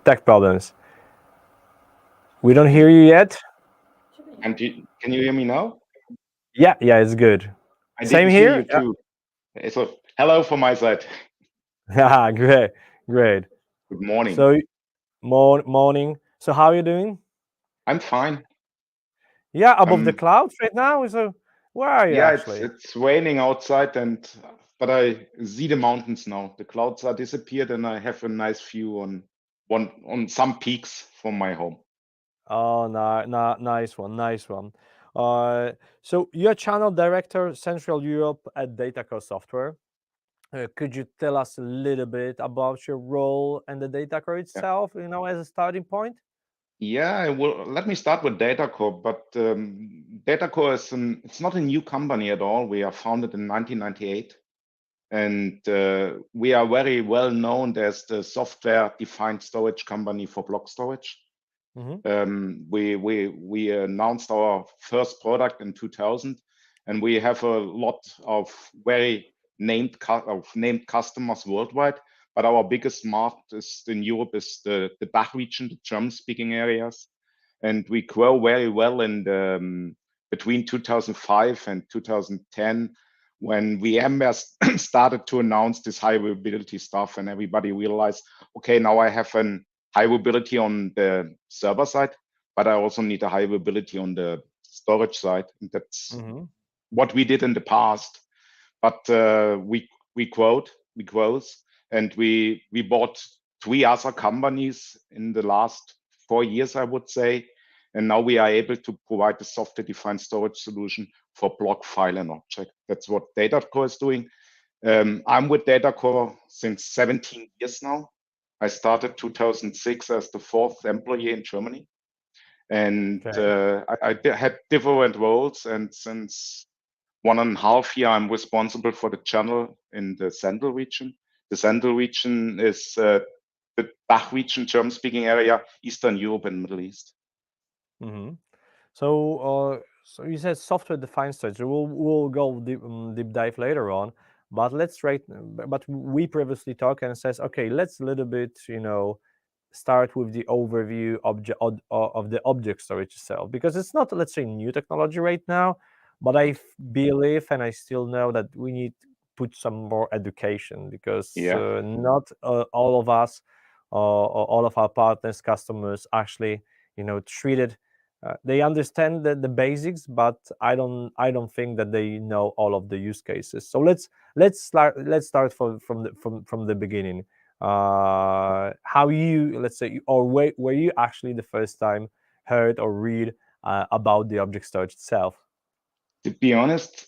tech problems. We don't hear you yet. And can you hear me now? Yeah, it's good. I Same didn't here. hear you too. So hello from my side. Yeah, great. Good morning. So morning. So how are you doing? I'm fine. Yeah, above the clouds right now. So where are you Yeah, actually? it's raining outside, but I see the mountains now. The clouds are disappeared, and I have a nice view on some peaks from my home. Oh, nice one. So you're channel director, Central Europe at DataCore Software. Could you tell us a little bit about your role and the DataCore itself, as a starting point? Yeah, well, let me start with DataCore, but DataCore it's not a new company at all. We are founded in 1998, and we are very well known as the software-defined storage company for block storage. We announced our first product in 2000, and we have a lot of very named customers worldwide. But our biggest market in Europe is the DACH region, the German-speaking areas, and we grow very well in between 2005 and 2010 when VMware started to announce this high availability stuff, and everybody realized, okay, now I have an high availability on the server side, but I also need a high availability on the storage side. And that's what we did in the past. But we growed, and we bought 3 other companies in the last 4 years, I would say. And now we are able to provide a software-defined storage solution for block, file, and object. That's what DataCore is doing. I'm with DataCore since 17 years now. I started 2006 as the 4th employee in Germany. And I had different roles. And since 1.5 years, I'm responsible for the channel in the Central region. The Central region is the DACH region, German-speaking area, Eastern Europe, and Middle East. So you said software-defined storage. We'll go deep dive later on. But But we previously talked and says, okay, let's a little bit, start with the overview of the object storage itself, because it's not, let's say, new technology right now. But I believe, and I still know that we need to put some more education, because not all of us, all of our partners, customers, actually, treated. They understand the basics, but I don't think that they know all of the use cases. So let's start from the beginning. How you, let's say, or were you actually the first time heard or read about the object storage itself? To be honest,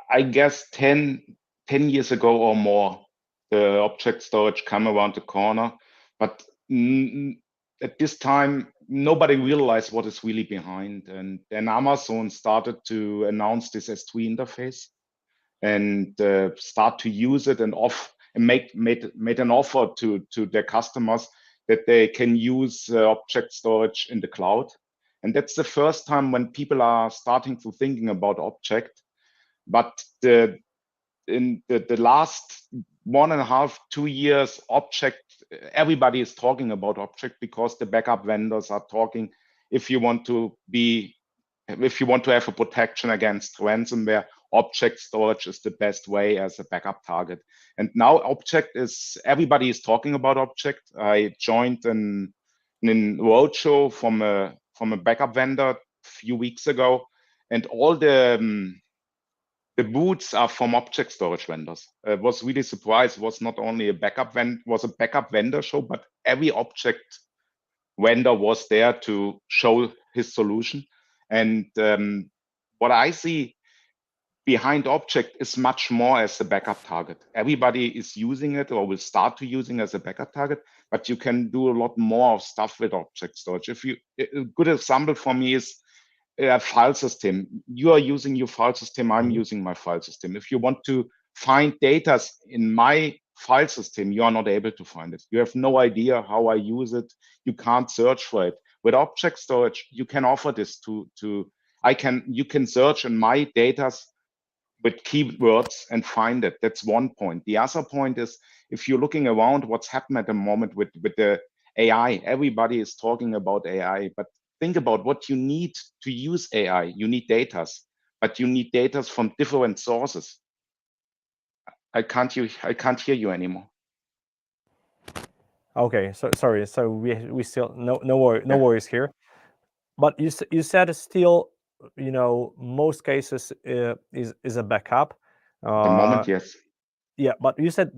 I guess 10 years ago or more, the object storage came around the corner. But at this time, nobody realized what is really behind. And then Amazon started to announce this S3 interface and start to use it and made an offer to their customers that they can use object storage in the cloud. And that's the first time when people are starting to thinking about object. But in the last 1.5, 2 years, everybody is talking about object, because the backup vendors are talking. If you want to have a protection against ransomware, object storage is the best way as a backup target. And now everybody is talking about object. I joined in roadshow from a backup vendor a few weeks ago, and all the booths are from object storage vendors. I was really surprised. It was not only a backup vendor show, but every object vendor was there to show his solution. And what I see behind object is much more as a backup target. Everybody is using it or will start to using as a backup target, but you can do a lot more of stuff with object storage. A good example for me is a file system. You are using your file system, I'm using my file system. If you want to find data in my file system, you are not able to find it. You have no idea how I use it. You can't search for it. With object storage, you can offer this you can search in my data with keywords and find it. That's one point. The other point is, if you're looking around what's happened at the moment with the AI. Everybody is talking about AI, but think about what you need to use AI. You need data, but you need data from different sources. I can't hear you anymore. Okay, so sorry. So we still no worries here. But you said it's still, most cases is a backup. At the moment, yes. Yeah, but you said,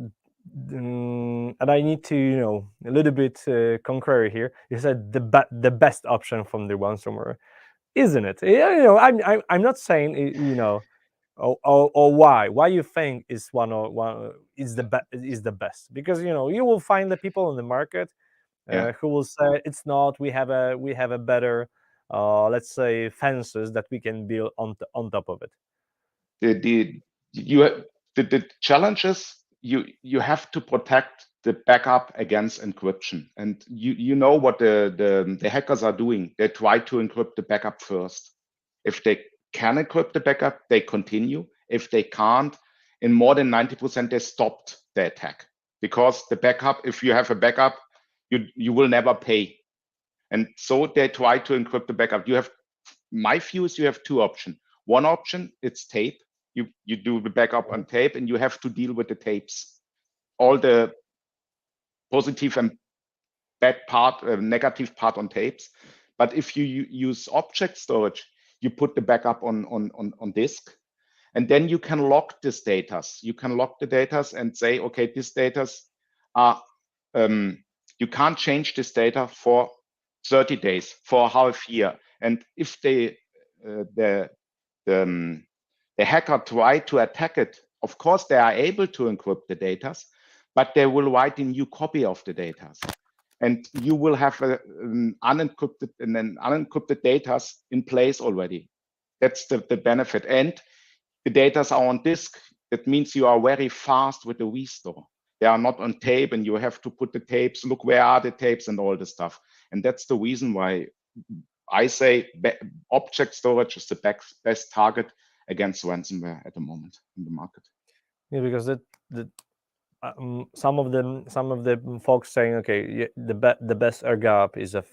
and I need to a little bit contrary here. You said the best option from the ransomware, isn't it? Yeah, I'm not saying or why you think is one is the best, because you will find the people in the market who will say it's not. We have a better, let's say, fences that we can build on top of it. The challenge is you have to protect the backup against encryption, and you know what the hackers are doing. They try to encrypt the backup first. If they can encrypt the backup, they continue. If they can't, in more than 90%, they stopped the attack, because the backup, if you have a backup, you will never pay. And so they try to encrypt the backup. My view is you have two options. One option, it's tape. You do the backup on tape, and you have to deal with the tapes, all the positive and bad part, negative part on tapes. But if you use object storage, you put the backup on disk, and then you can lock this data. You can lock the data and say, okay, this data are you can't change this data for 30 days, for half year. And if the hacker try to attack it, of course they are able to encrypt the data, but they will write a new copy of the data, and you will have an unencrypted data in place already. That's the benefit. And the data are on disk. That means you are very fast with the restore. They are not on tape, and you have to put the tapes, look where are the tapes and all the stuff. And that's the reason why I say object storage is the best target against ransomware at the moment in the market. Yeah, because some of the folks saying, okay, the best air gap is a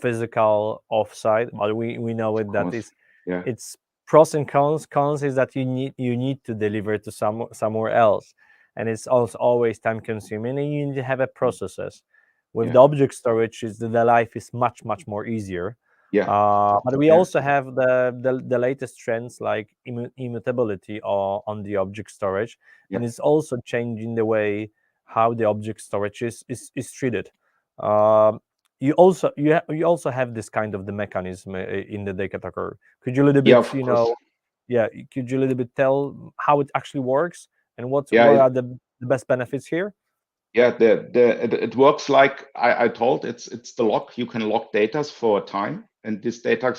physical offsite, but we know it, that is, it's pros and cons. Cons is that you need to deliver to somewhere else, and it's also always time consuming, and you need to have a processes. With the object storage, the life is much more easier. But we also have the latest trends like immutability on the object storage, and it's also changing the way how the object storage is treated. You also have this kind of the mechanism in the DataCore. Could you a little bit, could you a little bit tell how it actually works and what are the best benefits here? It works like I told. It's the lock. You can lock data for a time, and these data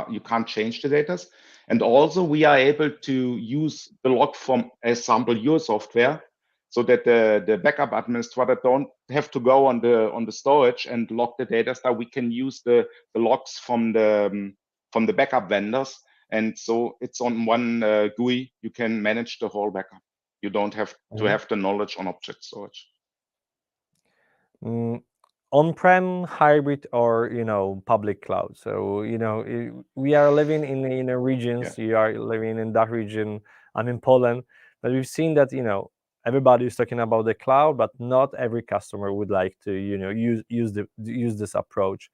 you can't change the data. And also we are able to use the lock from, example, your software, so that the backup administrator don't have to go on the storage and lock the data. So we can use the locks from the backup vendors, and so it's on one GUI. You can manage the whole backup. You don't have to have the knowledge on object storage. On-prem, hybrid, or public cloud. So we are living in a regions. You are living in that region. I'm in Poland, but we've seen that everybody is talking about the cloud, but not every customer would like to use this approach.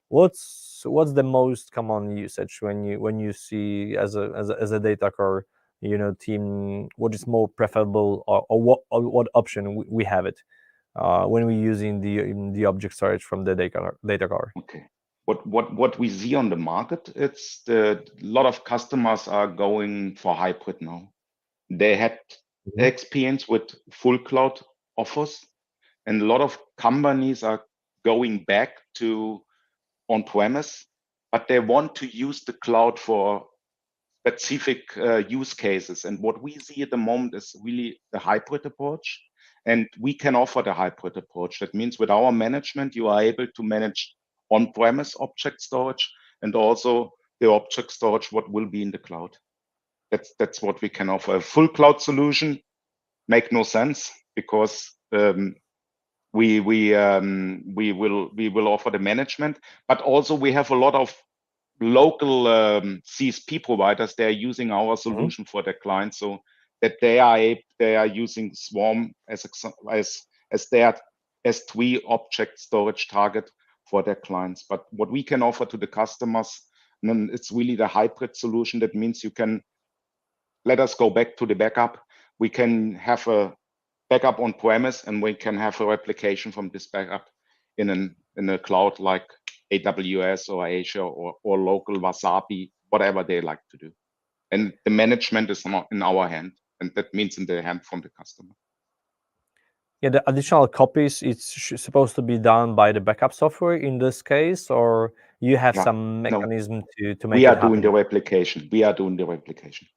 What's the most common usage when you see as a DataCore team, what is more preferable, or what option we have it when we're using the object storage from the DataCore? Okay. What we see on the market, it's a lot of customers are going for hybrid now. They had experience with full cloud offers, and a lot of companies are going back to on-premise, but they want to use the cloud for specific use cases. And what we see at the moment is really the hybrid approach. And we can offer the hybrid approach. That means with our management, you are able to manage on-premise object storage and also the object storage what will be in the cloud. That's what we can offer. A full cloud solution make no sense, because we will offer the management, but also we have a lot of local CSP providers. They are using our solution for their clients, so that they are using Swarm as their S3 object storage target for their clients. But what we can offer to the customers, then it's really the hybrid solution. That means you can let us go back to the backup. We can have a backup on premise, and we can have a replication from this backup in a cloud like AWS or Azure or local Wasabi, whatever they like to do. And the management is not in our hand, and that means in the hand from the customer. Yeah, the additional copies, it's supposed to be done by the backup software in this case, or you have some mechanism to make it happen? We are doing the replication. We are doing the replication.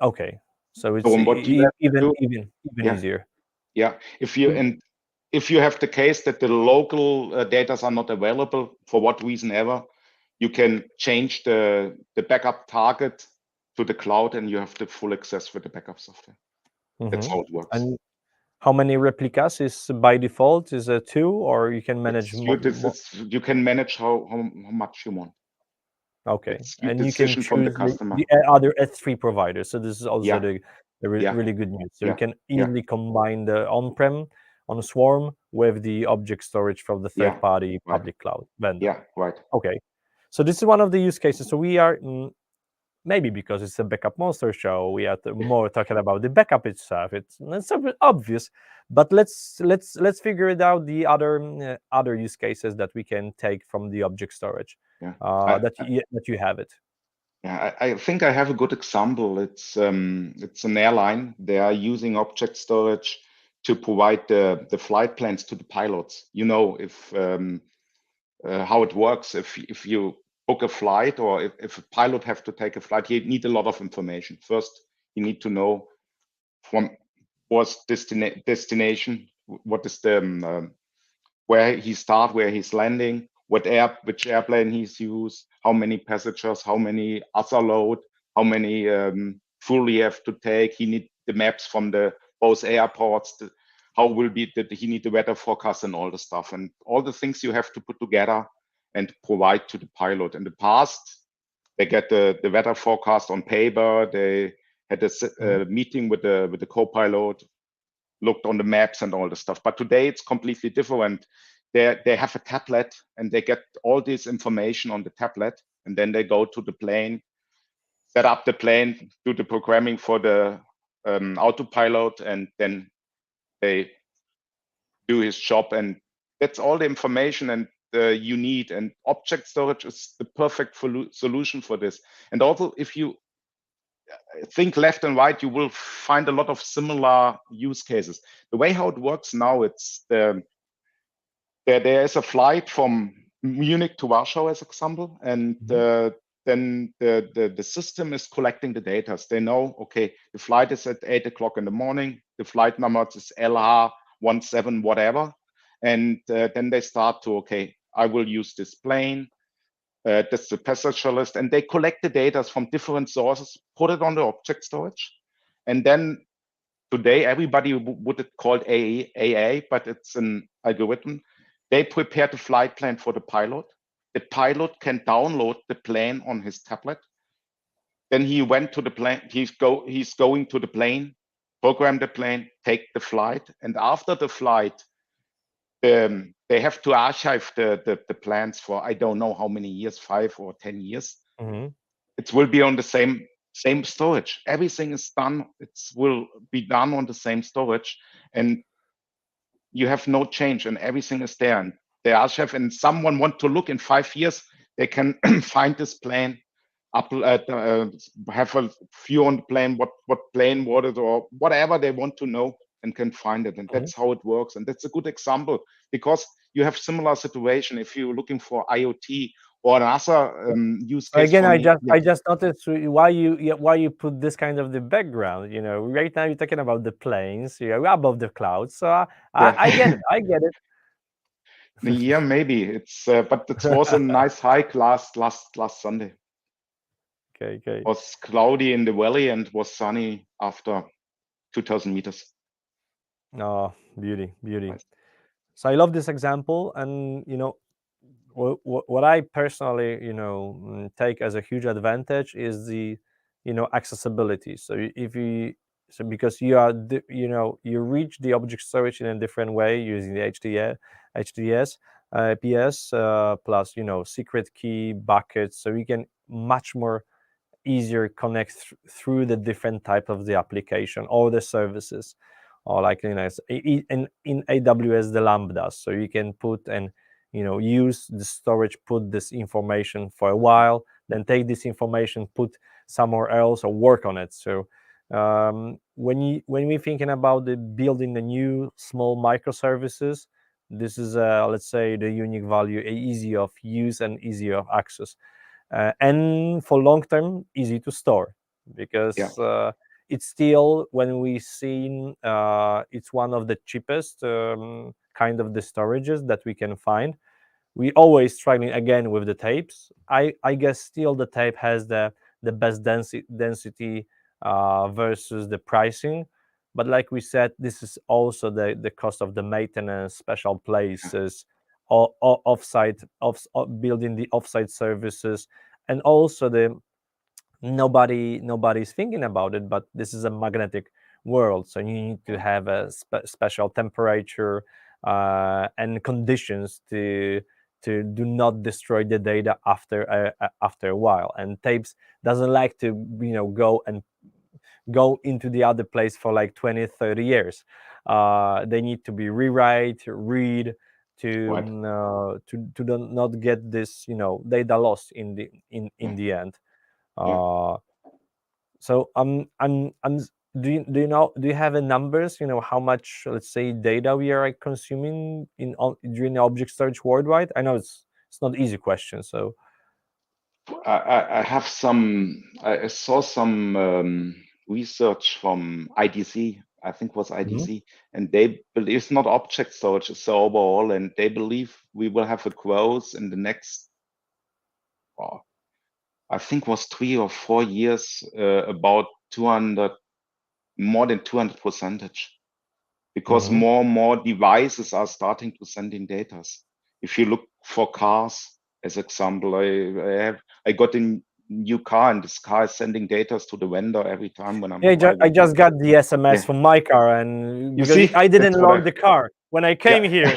Okay, so it's even easier. Yeah, if you have the case that the local data are not available for what reason ever, you can change the backup target to the cloud, and you have the full access with the backup software. That's how it works. And how many replicas is by default? Is it 2, or you can manage more? You can manage how much you want. Okay, and you can choose from the customer. The other S3 providers. So this is also the really good news. So you can easily combine the on-prem on Swarm with the object storage from the third-party public cloud vendor. Yeah, right. Okay, so this is one of the use cases. So we are maybe because it's a Backupmonster show, we are more talking about the backup itself. It's obvious, but let's figure it out. The other use cases that we can take from the object storage. That you have it. Yeah, I think I have a good example. It's an airline. They are using object storage to provide the flight plans to the pilots. You know, if how it works. If you book a flight, or if a pilot have to take a flight, you need a lot of information. First, you need to know from what's destination, what is the where he start, where he's landing, which airplane he's used, how many passengers, how many other load, how many fuel he have to take. He need the maps from both airports. How will be that he need the weather forecast and all the stuff, and all the things you have to put together and provide to the pilot. In the past, they get the weather forecast on paper. They had a meeting with the co-pilot, looked on the maps and all the stuff. But today it's completely different. They have a tablet, and they get all this information on the tablet, and then they go to the plane, set up the plane, do the programming for the autopilot, and then they do his job. And that's all the information and you need. And object storage is the perfect solution for this. And also, if you think left and right, you will find a lot of similar use cases. The way how it works now, it's there is a flight from Munich to Warsaw, as example, and then the system is collecting the data. They know, okay, the flight is at 8 o'clock in the morning. The flight number is LH17 whatever, and then they start to, okay, I will use this plane. That's the passenger list, and they collect the data from different sources, put it on the object storage, and then today everybody would call it AA, but it's an algorithm. They prepare the flight plan for the pilot. The pilot can download the plane on his tablet. Then he went to the plane. He's going to the plane, program the plane, take the flight, and after the flight, they have to archive the plans for I don't know how many years, 5 or 10 years. It will be on the same storage. Everything is done. It will be done on the same storage, and you have no change, and everything is there. And the archive, and someone want to look in 5 years, they can find this plane, have a view on the plane, what plane was it, or whatever they want to know, and can find it. And that's how it works. And that's a good example, because you have similar situation if you're looking for IoT or another use case. Again, I just noticed why you put this kind of the background. You know, right now you're talking about the planes, you're above the clouds. So I get it. I get it. Yeah, maybe it's, but it was a nice hike last Sunday. Okay. It was cloudy in the valley and was sunny after 2,000 meters. Oh, beauty. Nice. So I love this example, and what I personally take as a huge advantage is the accessibility. So if you so because you are you reach the object storage in a different way using the HDS PS plus secret key buckets, so you can much more easier connect through the different type of the application or the services, or like in AWS the lambdas, so you can put and use the storage, put this information for a while, then take this information, put somewhere else, or work on it. So when we're thinking about the building the new small microservices, this is let's say the unique value, easy of use and easy of access, and for long term easy to store, because it's still, when we seen it's one of the cheapest kind of the storages that we can find. We always struggling again with the tapes. I guess still the tape has the best density versus the pricing, but like we said, this is also the cost of the maintenance, special places, or offsite of building the offsite services, and also the nobody's thinking about it, but this is a magnetic world, so you need to have a special temperature and conditions to do not destroy the data after a while. And tapes doesn't like to go into the other place for like 20-30 years. They need to be read to not get this data lost in the end. So do you have a numbers, how much, let's say, data we are consuming during object storage worldwide? I know it's not easy question. So I have some. I saw some research from IDC. I think it was IDC, and they believe it's not object storage, it's overall, and they believe we will have a growth in the next, I think was 3 or 4 years, about 200, more than 200%, because more and more devices are starting to send in data. If you look for cars, as example, I got a new car, and this car is sending data to the vendor every time when I'm driving. I just got the SMS from my car, and You because see, I didn't log the car when I came here.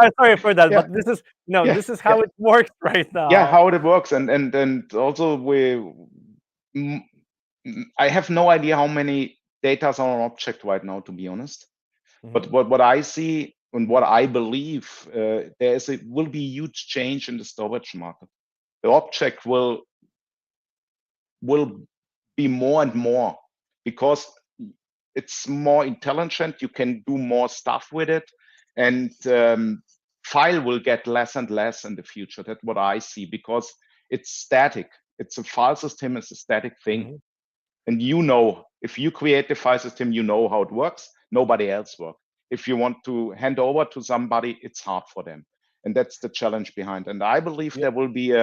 I'm sorry for that, but this is this is how it works right now. Yeah, how it works, and also I have no idea how many data are on object right now, to be honest. But what I see and what I believe, will be a huge change in the storage market. The object will be more and more, because it's more intelligent. You can do more stuff with it, and file will get less and less in the future. That's what I see, because it's static. It's a file system. It's a static thing. And if you create the file system, you know how it works. Nobody else works. If you want to hand over to somebody, it's hard for them. And that's the challenge behind. And I believe there will be,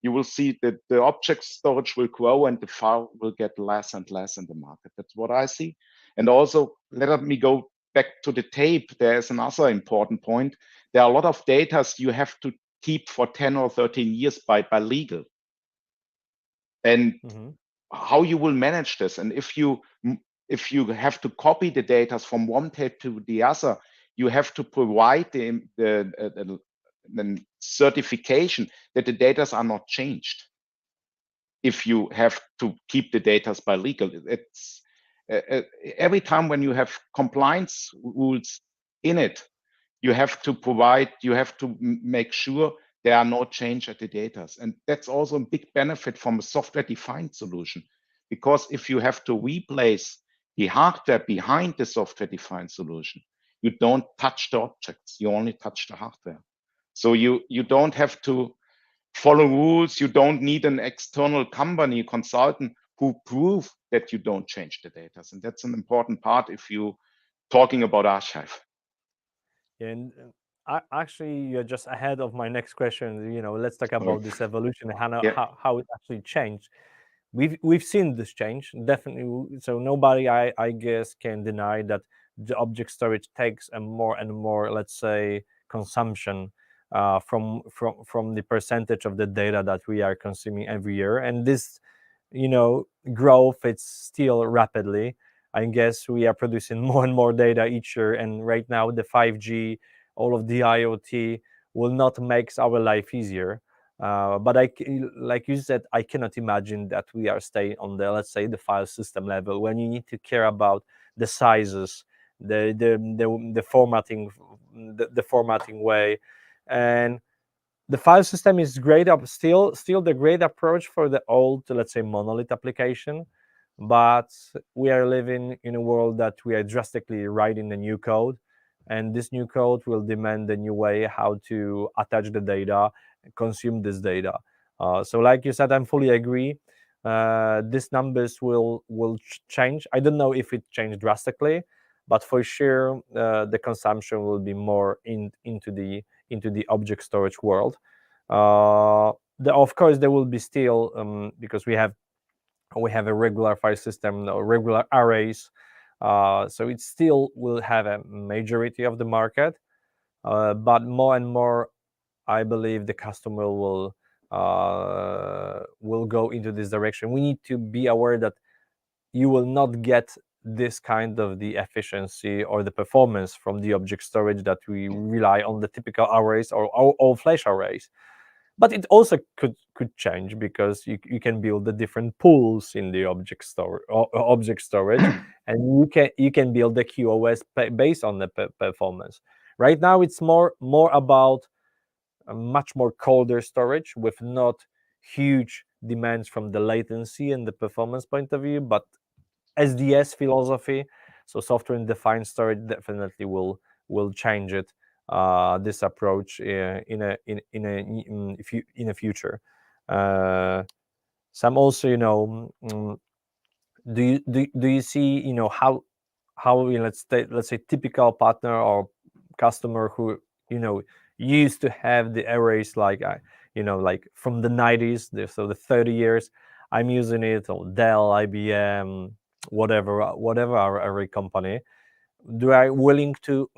you will see that the object storage will grow and the file will get less and less in the market. That's what I see. And also, let me go back to the tape. There's another important point. There are a lot of data you have to keep for 10 or 13 years by legal. And how you will manage this, and if you have to copy the data from one tape to the other, you have to provide the certification that the data are not changed. If you have to keep the data by legal, it's every time when you have compliance rules in it, you have to make sure there are no change at the data. And that's also a big benefit from a software-defined solution, because if you have to replace the hardware behind the software-defined solution, you don't touch the objects, you only touch the hardware. So you don't have to follow rules, you don't need an external company consultant who prove that you don't change the data. And that's an important part if you're talking about archive. And actually, you're just ahead of my next question. Let's talk about this evolution and how it actually changed. We've seen this change, definitely. So nobody, I guess, can deny that the object storage takes a more and more, let's say, consumption from the percentage of the data that we are consuming every year. And this, growth, it's still rapidly. I guess we are producing more and more data each year, and right now the 5G, all of the IoT will not make our life easier. But like you said, I cannot imagine that we are staying on the, let's say, the file system level, when you need to care about the sizes, the formatting, the formatting way. And the file system is great, still the great approach for the old, let's say, monolith application. But we are living in a world that we are drastically writing the new code, and this new code will demand a new way how to attach the data, consume this data. So like you said, I'm fully agree. These numbers will change. I don't know if it changed drastically, but for sure the consumption will be more into the object storage world. Of course there will be still, because we have a regular file system, regular arrays, so it still will have a majority of the market, but more and more I believe the customer will go into this direction. We need to be aware that you will not get this kind of the efficiency or the performance from the object storage that we rely on the typical arrays or flash arrays. But it also could change, because you can build the different pools in the object storage, and you can build the QoS based on the performance. Right now it's more about a much more colder storage with not huge demands from the latency and the performance point of view, but SDS philosophy. So software and defined storage definitely will change it, this approach in a future. Some also, do you see how let's say typical partner or customer who used to have the arrays like like from the 90s, so the 30 years I'm using it, or Dell, IBM, whatever our array company, do I willing to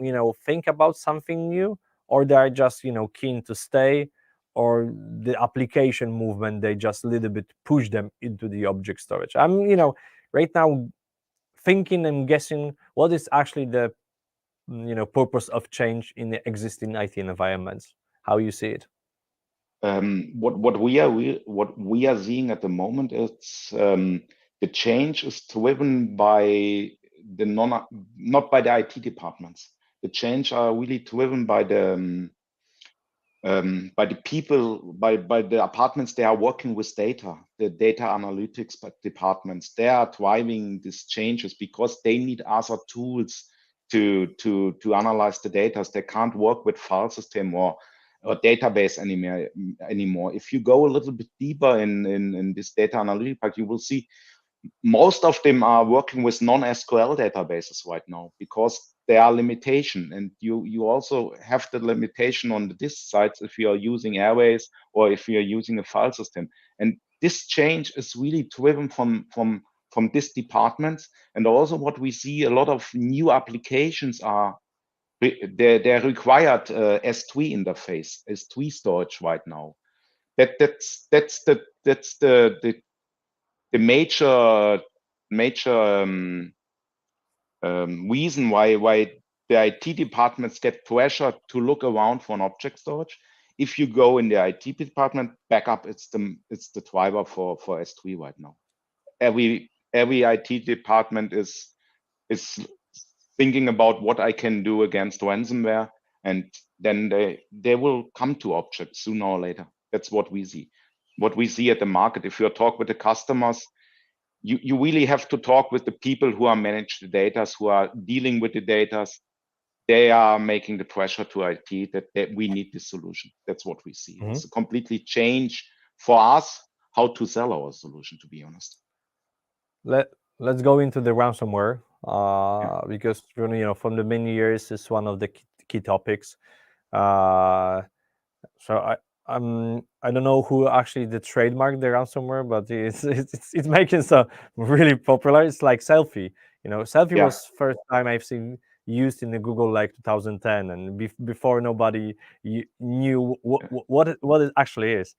think about something new, or they are just keen to stay, or the application movement, they just a little bit push them into the object storage? I'm right now thinking and guessing what is actually the purpose of change in the existing IT environments. How you see it? What we are seeing at the moment is the change is driven by the not by the IT departments. The change are really driven by the people, by the departments. They are working with data, the data analytics departments. They are driving these changes because they need other tools to analyze the data. They can't work with file system or database anymore. If you go a little bit deeper in this data analytics part, you will see most of them are working with non-SQL databases right now, because there are limitation, and you also have the limitation on the disk sites if you are using arrays or if you are using a file system. And this change is really driven from this departments. And also what we see, a lot of new applications are they're required S3 interface, S3 storage right now. That's the major reason why the IT departments get pressure to look around for an object storage. If you go in the IT department, backup, it's the driver for S3 right now. Every IT department is thinking about what I can do against ransomware, and then they will come to objects sooner or later. That's what we see. What we see at the market. If you talk with the customers, you really have to talk with the people who are managing the data, who are dealing with the data. They are making the pressure to IT that we need this solution. That's what we see. It's a completely change for us how to sell our solution, to be honest. Let's go into the ransomware, because from the many years it's one of the key topics. So I don't know who actually the trademark the ransomware, but it's making so really popular. It's like Selfie. Selfie was first time I've seen used in the Google like 2010, and before nobody knew what it actually is.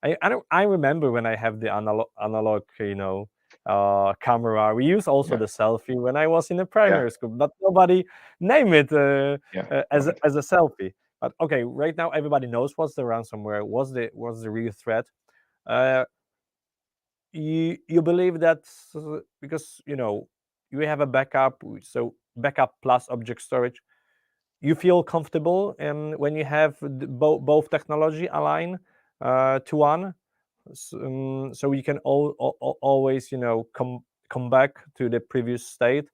I remember when I have the analog camera. We use also the selfie when I was in the primary school, but nobody name it as a selfie. But okay, right now everybody knows what's the ransomware, what's the real threat. You believe that because you have a backup, so backup plus object storage, you feel comfortable when you have both technology align to one, so you can always come back to the previous state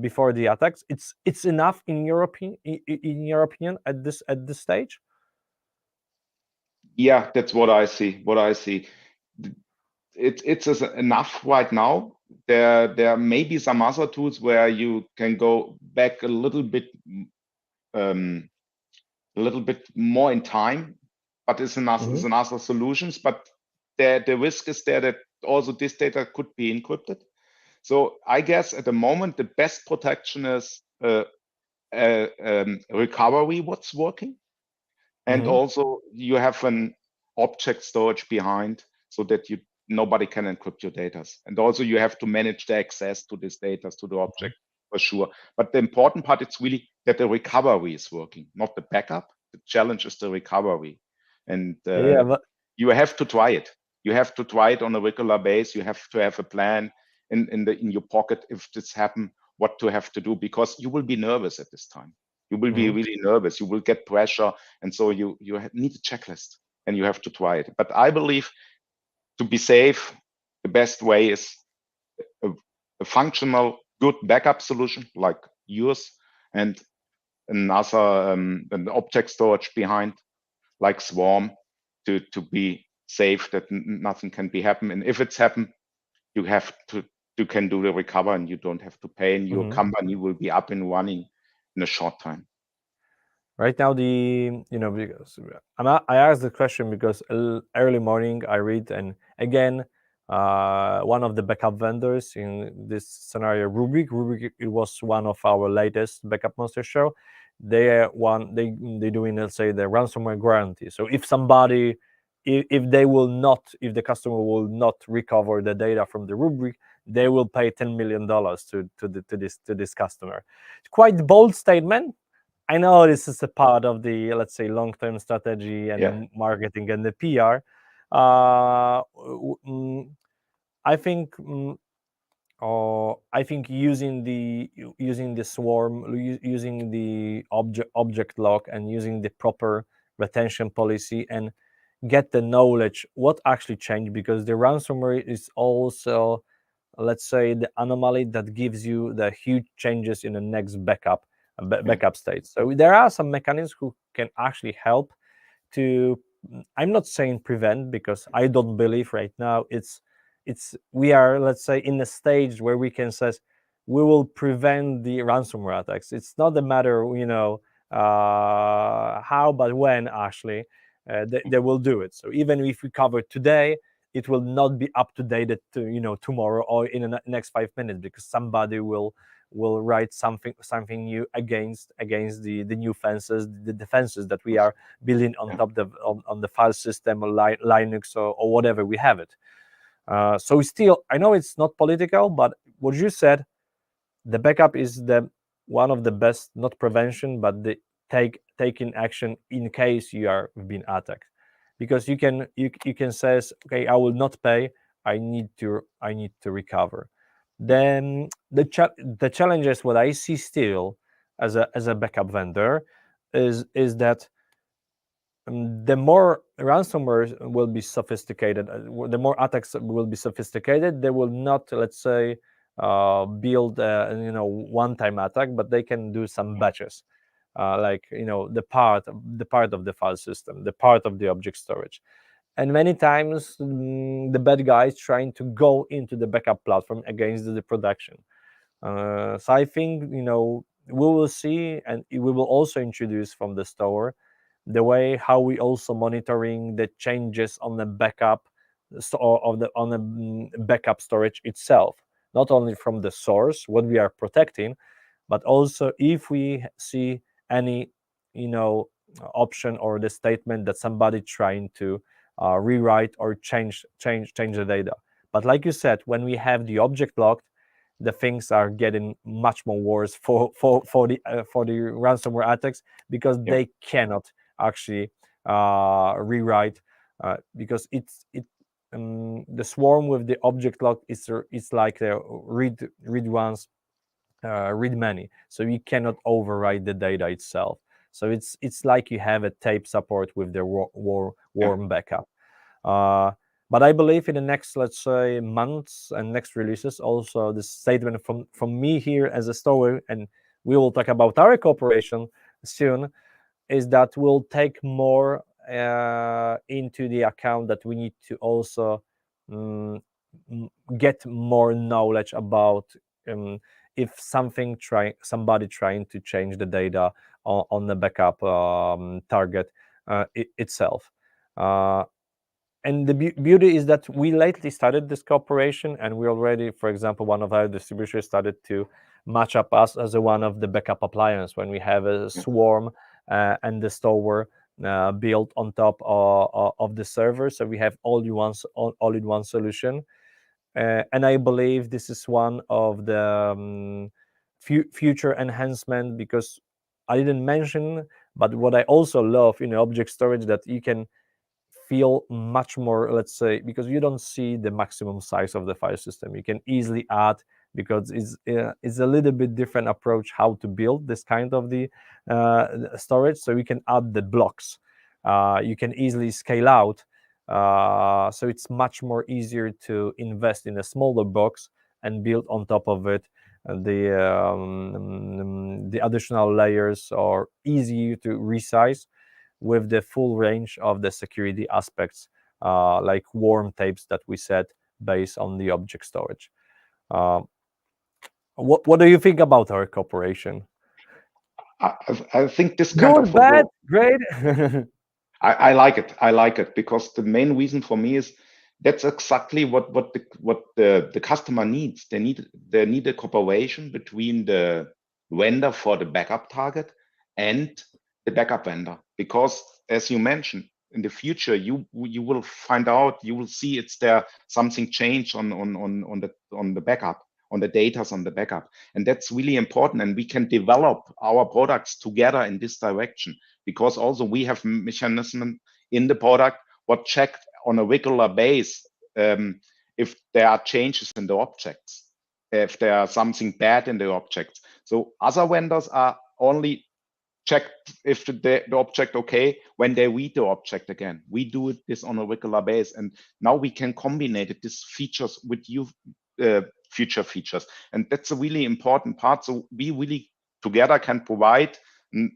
before the attacks. It's enough in your opinion at this stage? Yeah, that's what I see. It's enough right now. There may be some other tools where you can go back a little bit more in time, but it's another solutions. But the risk is there that also this data could be encrypted. So I guess at the moment the best protection is recovery what's working, and also you have an object storage behind so that nobody can encrypt your data. And also you have to manage the access to this data, to the object, for sure. But the important part is really that the recovery is working, not the backup. The challenge is the recovery. And you have to try it. You have to try it on a regular basis. You have to have a plan in your pocket if this happens, what to have to do, because you will be nervous at this time. You will be really nervous. You will get pressure, and so you need a checklist, and you have to try it. But I believe to be safe, the best way is a functional, good backup solution like yours, and another an object storage behind, like Swarm, to be safe that nothing can be happen. And if it's happened, you can do the recover, and you don't have to pay, and your company will be up and running in a short time. Right now, because I asked the question because early morning I read, and again, one of the backup vendors in this scenario, Rubrik, it was one of our latest Backupmonster Show. They doing, let's say, the ransomware guarantee. So if the customer will not recover the data from the Rubrik, they will pay $10 million to this customer. It's quite a bold statement. I know this is a part of the, let's say, long-term strategy and the marketing and the PR. I think using the Swarm, using the object lock, and using the proper retention policy, and get the knowledge what actually changed, because the ransomware is also, let's say, the anomaly that gives you the huge changes in the next backup state. So there are some mechanisms who can actually help to, I'm not saying prevent, because I don't believe right now we are, let's say, in a stage where we can say we will prevent the ransomware attacks. It's not a matter, how, but when actually they will do it. So even if we cover today, it will not be up to date tomorrow or in the next 5 minutes, because somebody will write something new against the new fences, the defenses that we are building on top of on the file system, or Linux, or whatever we have it. So still, I know it's not political, but what you said, the backup is one of the best, not prevention, but the taking action in case you are being attacked, because you can say, okay, I will not pay, I need to recover. Then the challenges what I see still as a backup vendor is that the more ransomware will be sophisticated, the more attacks will be sophisticated. They will not, let's say, build one-time attack, but they can do some batches, like the part of the file system, the part of the object storage. And many times the bad guys trying to go into the backup platform against the production. So I think we will see, and we will also introduce from the store the way how we also monitoring the changes on the backup on the backup storage itself, not only from the source what we are protecting, but also if we see any, option or the statement that somebody trying to rewrite or change the data. But like you said, when we have the object locked, the things are getting much more worse for the ransomware attacks, because they cannot actually rewrite, because the swarm with the object lock is like the read once, read many, so you cannot overwrite the data itself. So it's like you have a tape support with the warm backup. But I believe in the next, let's say, months and next releases, also the statement from me here as a Storware, and we will talk about our cooperation soon, is that we'll take more into the account that we need to also get more knowledge about if somebody trying to change the data on the backup target itself. And the beauty is that we lately started this cooperation, and we already, for example, one of our distributors started to match up us as one of the backup appliance when we have a swarm and the Storware built on top of the server. So we have all-in-one solution. And I believe this is one of the future enhancement, because I didn't mention, but what I also love in object storage, that you can feel much more, let's say, because you don't see the maximum size of the file system. You can easily add, because it's a little bit different approach how to build this kind of the storage. So you can add the blocks. You can easily scale out. So it's much more easier to invest in a smaller box and build on top of it the additional layers, are easy to resize with the full range of the security aspects, like warm tapes that we set based on the object storage. What do you think about our cooperation? I think this kind Good, of bad, great. I like it. I like it, because the main reason for me is that's exactly what the customer needs. They need a cooperation between the vendor for the backup target and the backup vendor, because as you mentioned, in the future you will find out, you will see it's there something changed on the backup, on the data on the backup, and that's really important. And we can develop our products together in this direction, because also we have mechanism in the product what checked on a regular base if there are changes in the objects, if there are something bad in the objects. So other vendors are only checked if the object okay when they read the object again. We do this on a regular base, and now we can combine these features with future features, and that's a really important part. So we really together can provide a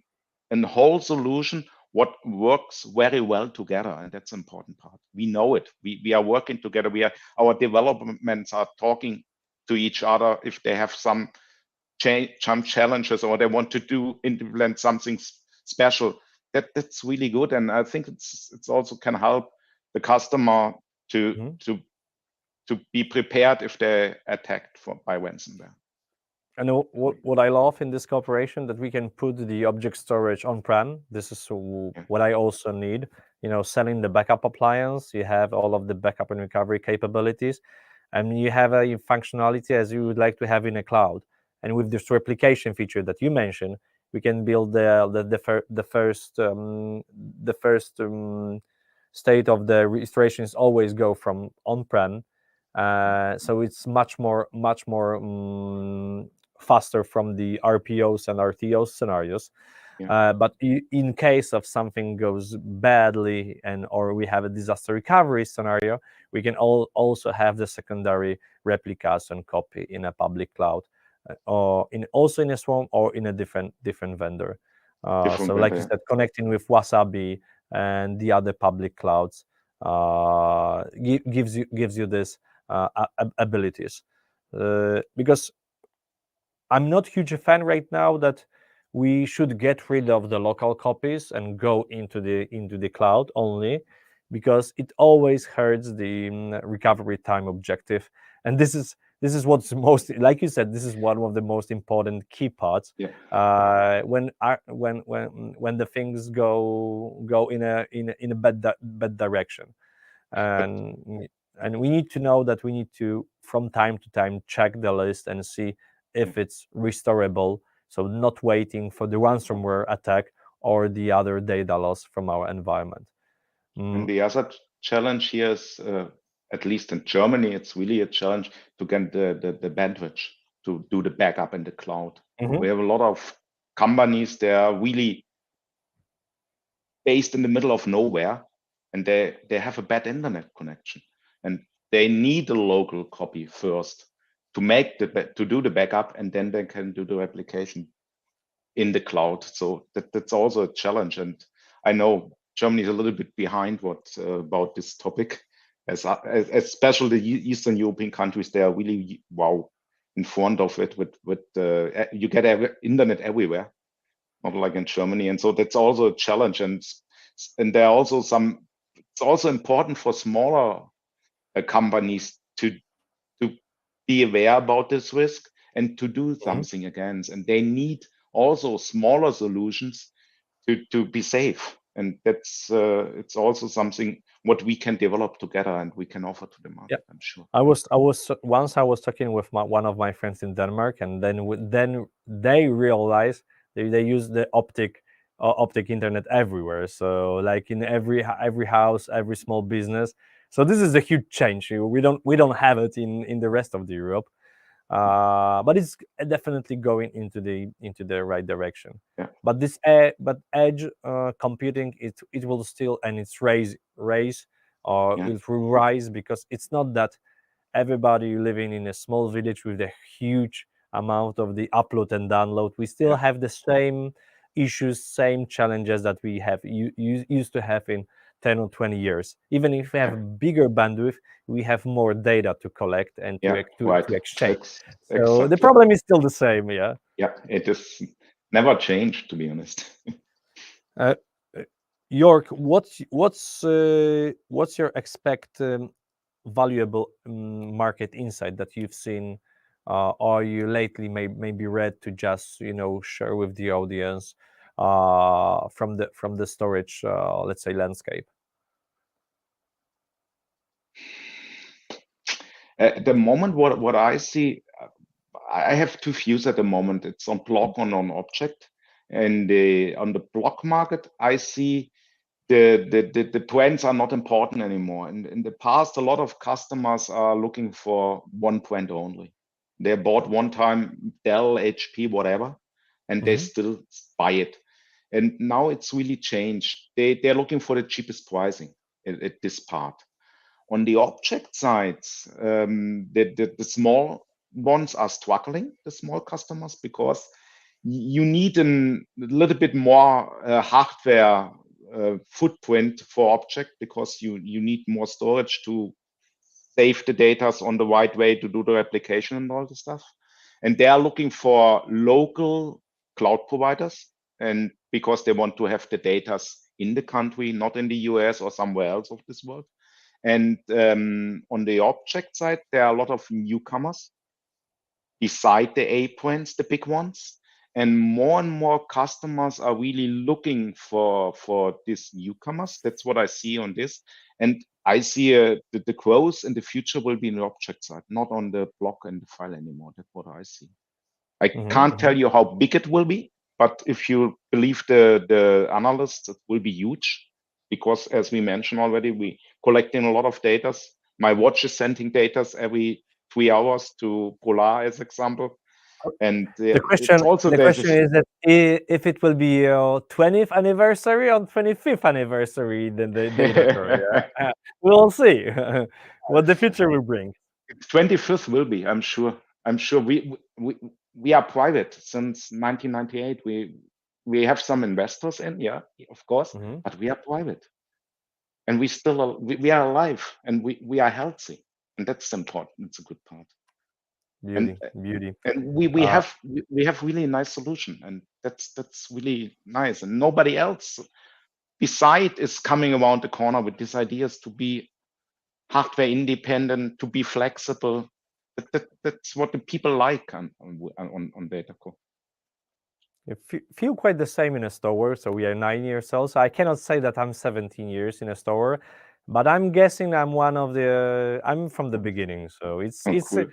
whole solution what works very well together, and that's an important part. We know it. We are working together. Our developments are talking to each other if they have some challenges or they want to implement something special. That's really good, and I think it's also can help the customer to be prepared if they're attacked by ransomware. And what I love in this cooperation, that we can put the object storage on-prem. This is what I also need. Selling the backup appliance, you have all of the backup and recovery capabilities, and you have a functionality as you would like to have in a cloud. And with this replication feature that you mentioned, we can build the first state of the restorations always go from on-prem. So it's much more faster from the RPOs and RTOs scenarios. But in case of something goes badly or we have a disaster recovery scenario, we can also have the secondary replicas and copy in a public cloud, or also in a swarm or in a different vendor. So like you said, connecting with Wasabi and the other public clouds gives you this abilities, because I'm not huge a fan right now that we should get rid of the local copies and go into the cloud only, because it always hurts the recovery time objective. And this is this is what's most, like you said, this is one of the most important key parts. When the things go in a bad direction, and we need to know that we need to from time to time check the list and see if it's restorable. So not waiting for the ransomware attack or the other data loss from our environment. And the other challenge here is, at least in Germany, it's really a challenge to get the bandwidth to do the backup in the cloud. We have a lot of companies, they are really based in the middle of nowhere, and they have a bad internet connection, and they need a local copy first to do the backup, and then they can do the replication in the cloud. So that's also a challenge. And I know Germany is a little bit behind about this topic, especially the Eastern European countries. They are really in front of it with you get internet everywhere, not like in Germany. And so that's also a challenge. And there are also it's also important for smaller companies to be aware about this risk and to do something against. And they need also smaller solutions to be safe. And that's it's also something what we can develop together and we can offer to the market. I'm sure. I was talking with one of my friends in Denmark, and then they realized they use the optic internet everywhere. So like in every house, every small business. So this is a huge change. We don't have it in the rest of the Europe. But it's definitely going into the right direction. But this edge computing, it will still, and it's raise or it will rise, because it's not that everybody living in a small village with a huge amount of the upload and download. We still have the same issues, same challenges that we have used to have in 10 or 20 years. Even if we have bigger bandwidth, we have more data to collect and to exchange. So the problem is still the same. It is never changed, to be honest. Joerg, what's your valuable market insight that you've seen or you lately maybe read to just share with the audience from the storage let's say landscape? At the moment, what I see, I have two views at the moment. It's on block and on object. And on the block market, I see the trends are not important anymore. And in the past, a lot of customers are looking for one trend only. They bought one time Dell, HP, whatever, and they still buy it. And now it's really changed. They're looking for the cheapest pricing at this part. On the object side, the small ones are struggling, the small customers, because you need a little bit more hardware footprint for object, because you need more storage to save the data on the right way to do the replication and all the stuff. And they are looking for local cloud providers, and because they want to have the data in the country, not in the US or somewhere else of this world. And on the object side, there are a lot of newcomers beside the A brands, the big ones. And more customers are really looking for these newcomers. That's what I see on this. And I see the growth in the future will be in the object side, not on the block and the file anymore. That's what I see. I can't tell you how big it will be, but if you believe the analysts, it will be huge. Because as we mentioned already, we collecting a lot of data. My watch is sending data every 3 hours to Polar, as example. And the question is that if it will be 20th anniversary or 25th anniversary, then the DataCore. We'll see what the future will bring. 25th will be, I'm sure. We are private since 1998. We have some investors in, of course, but we are private, and we are alive, and we are healthy, and that's important. It's a good part. Beauty. And we have really nice solution, and that's really nice. And nobody else beside is coming around the corner with these ideas to be hardware independent, to be flexible. That's what the people like on DataCore. You feel quite the same in a store. So we are 9 years old. So I cannot say that I'm 17 years in a store, but I'm guessing I'm one of the. I'm from the beginning. So it's Cool.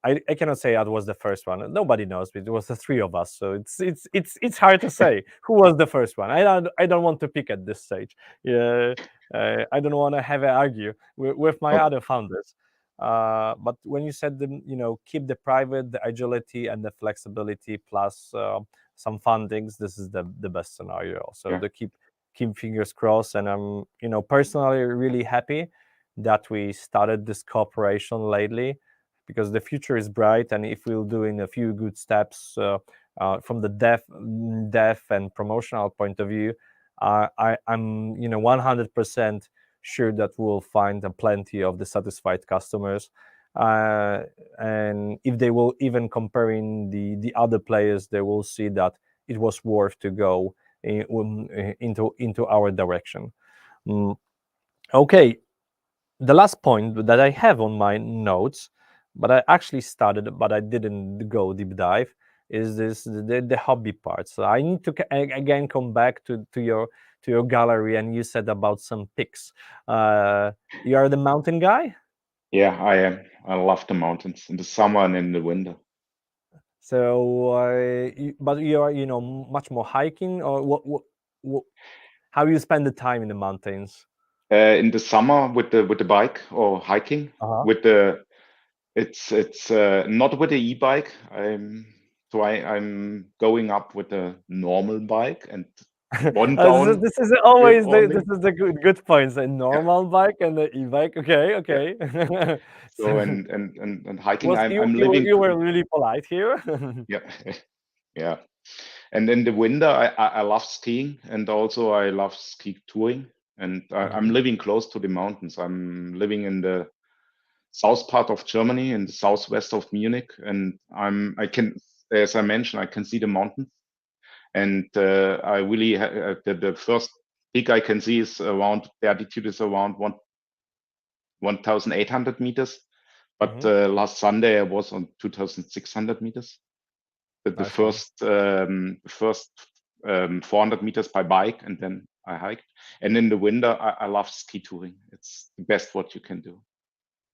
I cannot say I was the first one. Nobody knows. It was the three of us. So it's hard to say who was the first one. I don't want to pick at this stage. Yeah, I don't want to have an argue with my other founders. But when you said keep the private, the agility, and the flexibility plus some fundings, this is the best scenario. So to keep fingers crossed, and I'm personally really happy that we started this cooperation lately, because the future is bright, and if we'll do in a few good steps from the dev and promotional point of view, I'm 100% sure that we'll find plenty of the satisfied customers, and if they will even comparing the other players, they will see that it was worth to go into our direction. Okay, the last point that I have on my notes, but I actually started, but I didn't go deep dive, is the hobby part. So I need to again come back to your gallery, and you said about some pics. You are the mountain guy. Yeah, I am. I love the mountains in the summer and in the winter. So, but you are much more hiking, or what how you spend the time in the mountains? In the summer with the bike or hiking with the it's not with the e-bike. I'm going up with a normal bike and one down. This is always only. this is the good points. A normal bike and the e-bike. Okay. So and hiking. I'm you living. you were really polite here. Yeah, yeah. And in the winter, I love skiing, and also I love ski touring. And I'm living close to the mountains. I'm living in the south part of Germany, in the southwest of Munich, and I can, as I mentioned, I can see the mountains. And I really the first peak I can see is around, the altitude is around 1,800 meters. But last Sunday I was on 2,600 meters. The first 400 meters by bike, and then I hiked. And in the winter, I love ski touring. It's the best what you can do.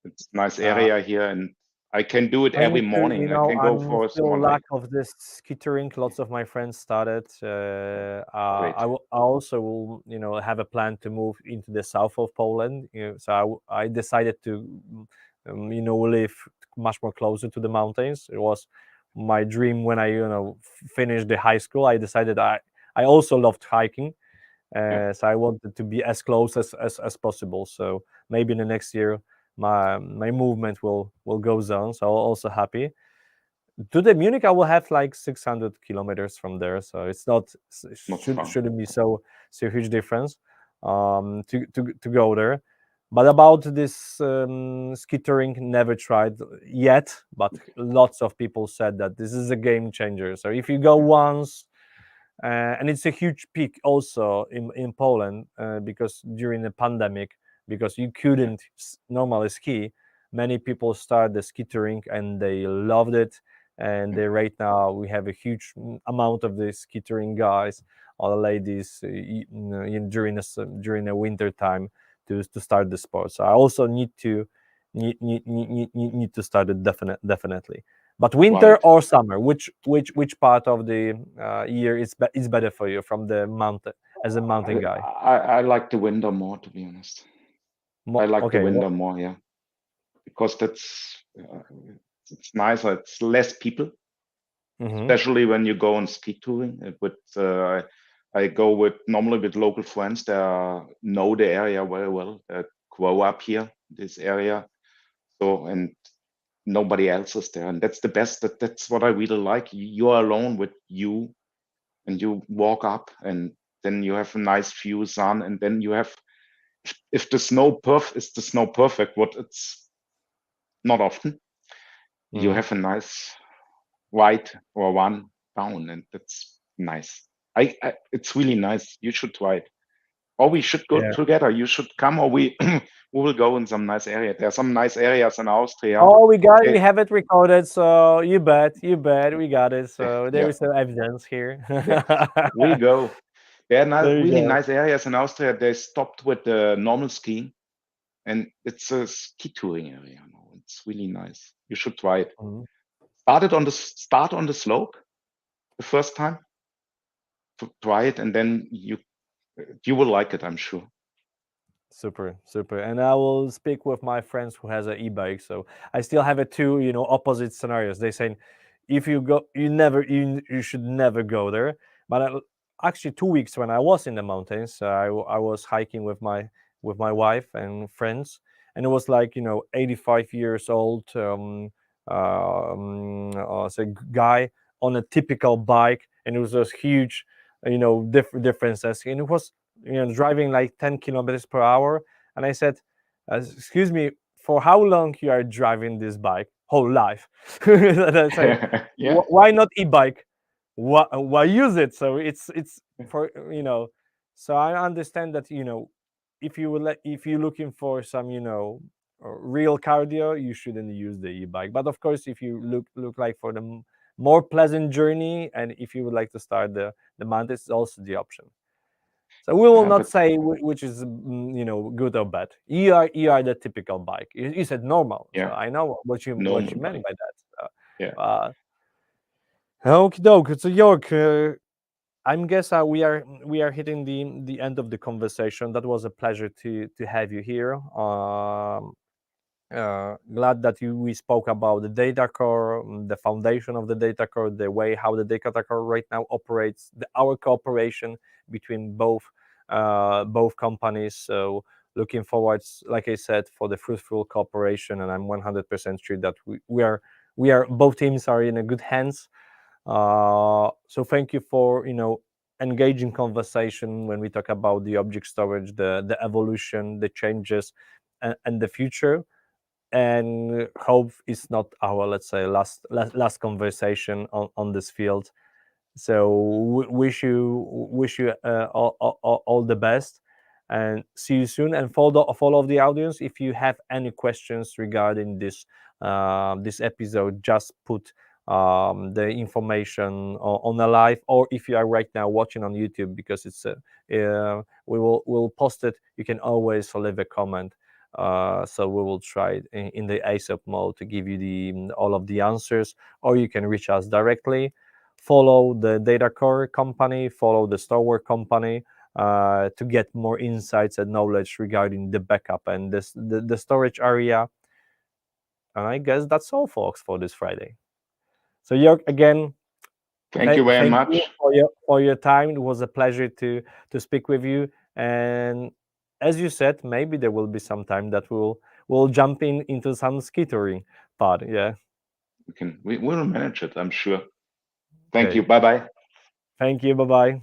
It's a nice area here, and I can do it every morning. I can go for still one lack hike. of this ski touring. Lots of my friends started. Great. I also will have a plan to move into the south of Poland. So I decided to live much more closer to the mountains. It was my dream when I finished the high school. I decided I also loved hiking, so I wanted to be as close as possible. So maybe in the next year my movement will go on. So I'm also happy. To the Munich, I will have like 600 kilometers from there, so it's shouldn't be so huge difference to go there. But about this ski touring, never tried yet, but lots of people said that this is a game changer. So if you go once, and it's a huge peak also in Poland, because during the pandemic, because you couldn't normally ski, many people started the ski touring and they loved it. And right now we have a huge amount of the ski touring guys or ladies during the winter time to start the sport. So I also need to start it definitely. But winter or summer, which part of the year is better for you from the mountain, as a mountain guy? I like the winter more, to be honest. I like the winter more, yeah, because it's nicer. It's less people, especially when you go on ski touring. I go normally with local friends that know the area very well, that grow up here, this area. So, and nobody else is there, and that's the best. That's what I really like. You are alone with you, and you walk up, and then you have a nice view, sun, and then you have, if the snow is the snow perfect, what it's not often, you have a nice white or one down, and that's nice. It's really nice. You should try it, or we should go together. You should come, or we will go in some nice area. There are some nice areas in Austria. Oh, we got it. We have it recorded. So you bet, we got it. So there Yeah. is evidence here. We go. There are There you really go. nice areas in Austria. They stopped with the normal skiing, and it's a ski touring area now. It's really nice. You should try it. Mhm. Start on the slope the first time. Try it, and then you will like it, I'm sure. Super, super. And I will speak with my friends who has an e-bike. So I still have it two, opposite scenarios. They saying, if you go, you should never go there. But actually, 2 weeks when I was in the mountains, I was hiking with my wife and friends, and it was like 85 years old, guy on a typical bike, and it was those huge, differences, and it was driving like 10 kilometers per hour. And I said, excuse me, for how long you are driving this bike? Whole life. And I say, Yeah. why not e-bike? Why use it? So it's for so I understand that if you're looking for some real cardio, you shouldn't use the e-bike. But of course, if you look like for the more pleasant journey, and if you would like to start the mountains, it's also the option. So we will not But say which is good or bad. You are the typical bike. You said normal, so yeah, I know what you normal meant bike. by that. Yeah. Okie doke. So Joerg, I'm guess we are hitting the end of the conversation. That was a pleasure to have you here. Glad that we spoke about the data core, the foundation of the data core, the way how the data core right now operates, our cooperation between both companies. So looking forward, like I said, for the fruitful cooperation, and I'm 100% sure that we are both teams are in a good hands. So thank you for engaging conversation when we talk about the object storage, the evolution, the changes, and the future. And hope it's not our, let's say, last conversation on this field. So wish you all the best, and see you soon. And follow the audience. If you have any questions regarding this episode, just put the information on the live, or if you are right now watching on YouTube, because it's we'll post it. You can always leave a comment. So we will try in the ASAP mode to give you all of the answers, or you can reach us directly. Follow the DataCore company, follow the Storware company to get more insights and knowledge regarding the backup and the storage area. And I guess that's all, folks, for this Friday. So Jörg, again, Thank you very thank much. you for your time. It was a pleasure to speak with you. And as you said, maybe there will be some time that we'll jump into some ski touring part. Yeah. We will manage it, I'm sure. Thank Okay. you. Bye-bye. Thank you. Bye bye.